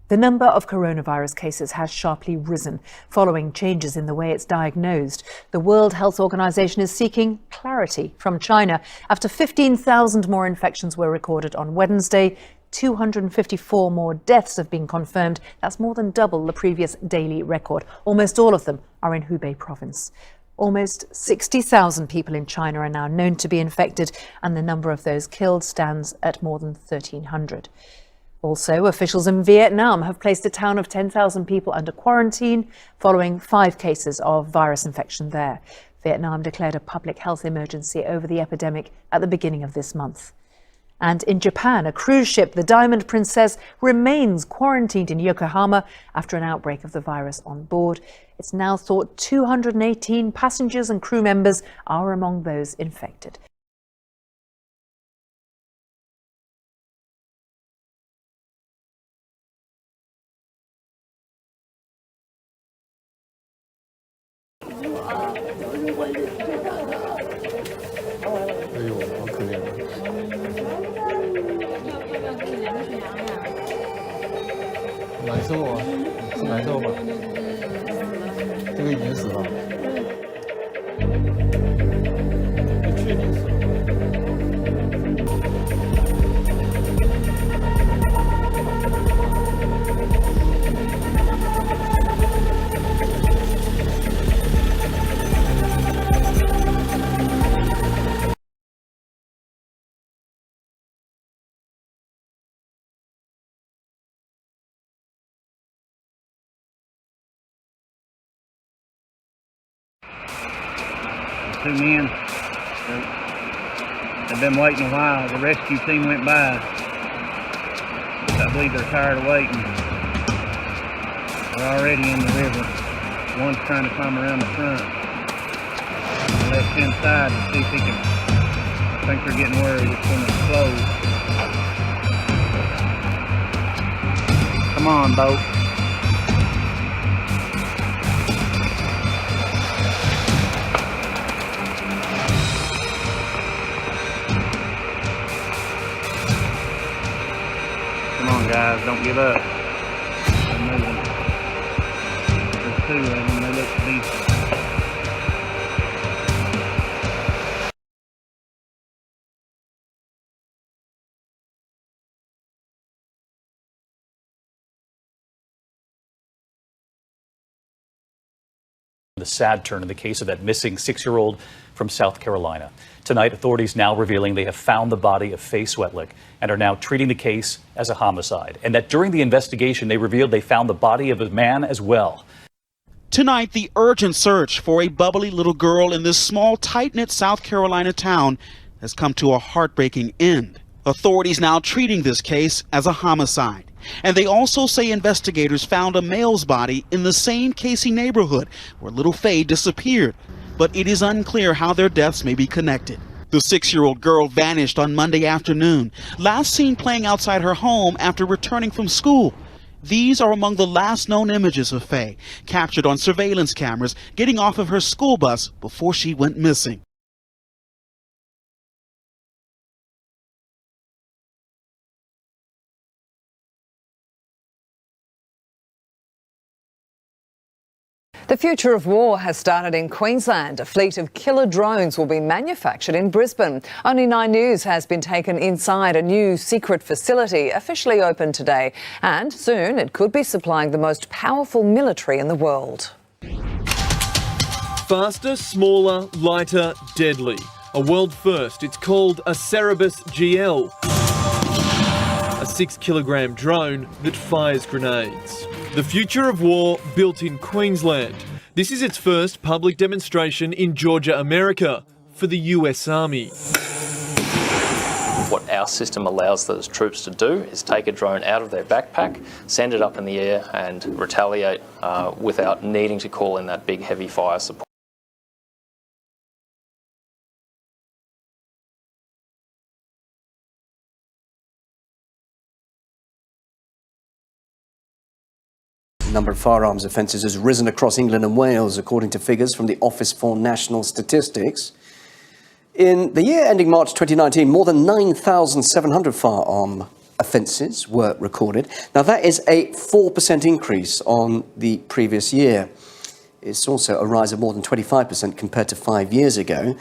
The number of coronavirus cases has sharply risen following changes in the way it's diagnosed. The World Health Organization is seeking clarity from China after 15,000 more infections were recorded on Wednesday. 254 more deaths have been confirmed. That's more than double the previous daily record. Almost all of them are in Hubei province. Almost 60,000 people in China are now known to be infected, and the number of those killed stands at more than 1,300. Also, officials in Vietnam have placed a town of 10,000 people under quarantine following 5 cases of virus infection there. Vietnam declared a public health emergency over the epidemic at the beginning of this month. And in Japan, a cruise ship, the Diamond Princess, remains quarantined in Yokohama after an outbreak of the virus on board. It's now thought 218 passengers and crew members are among those infected. Two men, they've been waiting a while. The rescue team went by. I believe they're tired of waiting. They're already in the river. One's trying to climb around the front. The left-hand side to see if he can. I think they're getting worried it's going to explode. Come on, boat. Come on, guys, don't give up. They're moving. There's 2 of them. They look to be. The sad turn in the case of that missing 6-year-old from South Carolina. Tonight, authorities now revealing they have found the body of Faye Swetlick and are now treating the case as a homicide. And that during the investigation, they revealed they found the body of a man as well. Tonight, the urgent search for a bubbly little girl in this small, tight-knit South Carolina town has come to a heartbreaking end. Authorities now treating this case as a homicide. And they also say investigators found a male's body in the same Casey neighborhood where little Faye disappeared. But it is unclear how their deaths may be connected. The 6-year-old girl vanished on Monday afternoon, last seen playing outside her home after returning from school. These are among the last known images of Faye, captured on surveillance cameras getting off of her school bus before she went missing. The future of war has started in Queensland. A fleet of killer drones will be manufactured in Brisbane. Only 9 News has been taken inside a new secret facility officially opened today. And soon it could be supplying the most powerful military in the world. Faster, smaller, lighter, deadly. A world first. It's called a Cerberus GL. A 6-kilogram drone that fires grenades. The future of war built in Queensland. This is its first public demonstration in Georgia, America, for the US Army. What our system allows those troops to do is take a drone out of their backpack, send it up in the air and retaliate without needing to call in that big heavy fire support. The number of firearms offences has risen across England and Wales, according to figures from the Office for National Statistics. In the year ending March 2019, more than 9,700 firearm offences were recorded. Now, that is a 4% increase on the previous year. It's also a rise of more than 25% compared to 5 years ago.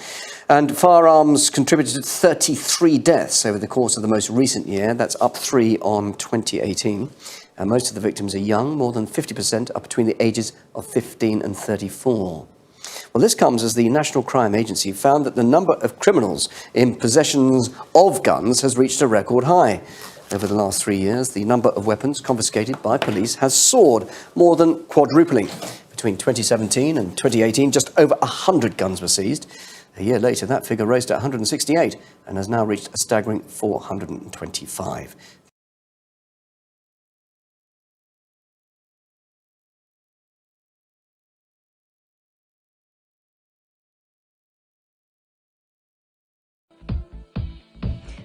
And firearms contributed to 33 deaths over the course of the most recent year. That's up 3 on 2018. And most of the victims are young, more than 50% are between the ages of 15 and 34. Well, this comes as the National Crime Agency found that the number of criminals in possessions of guns has reached a record high. Over the last 3 years, the number of weapons confiscated by police has soared, more than quadrupling. Between 2017 and 2018, just over 100 guns were seized. A year later, that figure rose to 168 and has now reached a staggering 425.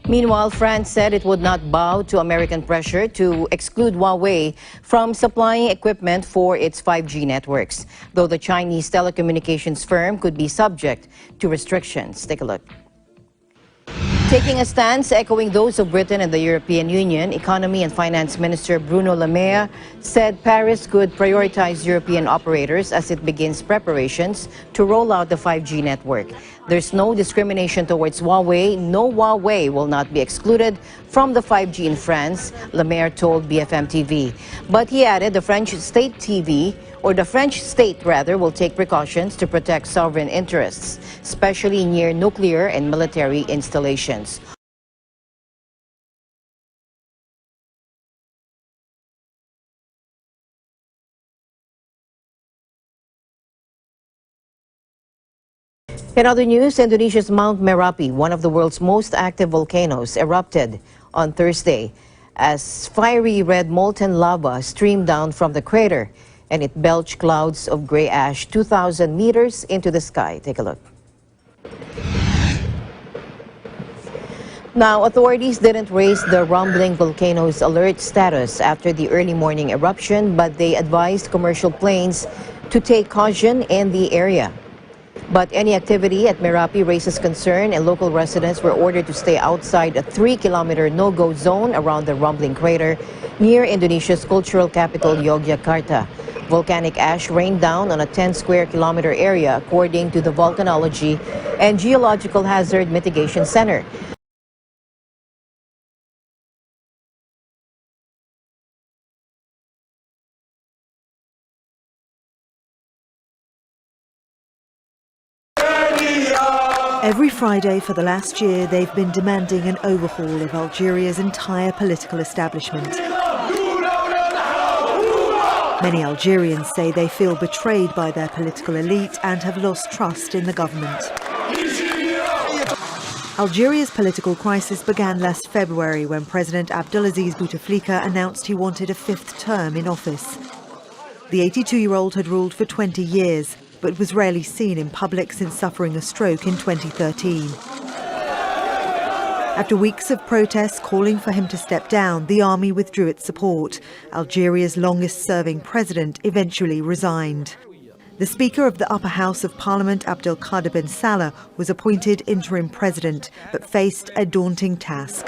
Meanwhile, France said it would not bow to American pressure to exclude Huawei from supplying equipment for its 5G networks, though the Chinese telecommunications firm could be subject to restrictions. Take a look. Taking a stance echoing those of Britain and the European Union, Economy and Finance Minister Bruno Le Maire said Paris could prioritize European operators as it begins preparations to roll out the 5G network. There's no discrimination towards Huawei. No Huawei will not be excluded from the 5G in France, Le Maire told BFM TV. But he added the French state will take precautions to protect sovereign interests, especially near nuclear and military installations. In other news, Indonesia's Mount Merapi, one of the world's most active volcanoes, erupted on Thursday as fiery red molten lava streamed down from the crater, and it belched clouds of gray ash 2,000 meters into the sky. Take a look. Now, authorities didn't raise the rumbling volcano's alert status after the early morning eruption, but they advised commercial planes to take caution in the area. But any activity at Merapi raises concern, and local residents were ordered to stay outside a 3-kilometer no-go zone around the rumbling crater near Indonesia's cultural capital, Yogyakarta. Volcanic ash rained down on a 10-square-kilometer area, according to the Volcanology and Geological Hazard Mitigation Center. Every Friday for the last year, they've been demanding an overhaul of Algeria's entire political establishment. Many Algerians say they feel betrayed by their political elite and have lost trust in the government. Algeria's political crisis began last February when President Abdelaziz Bouteflika announced he wanted a 5th term in office. The 82-year-old had ruled for 20 years, but was rarely seen in public since suffering a stroke in 2013. After weeks of protests calling for him to step down, the army withdrew its support. Algeria's longest-serving president eventually resigned. The Speaker of the Upper House of Parliament, Abdelkader Ben Salah, was appointed interim president, but faced a daunting task.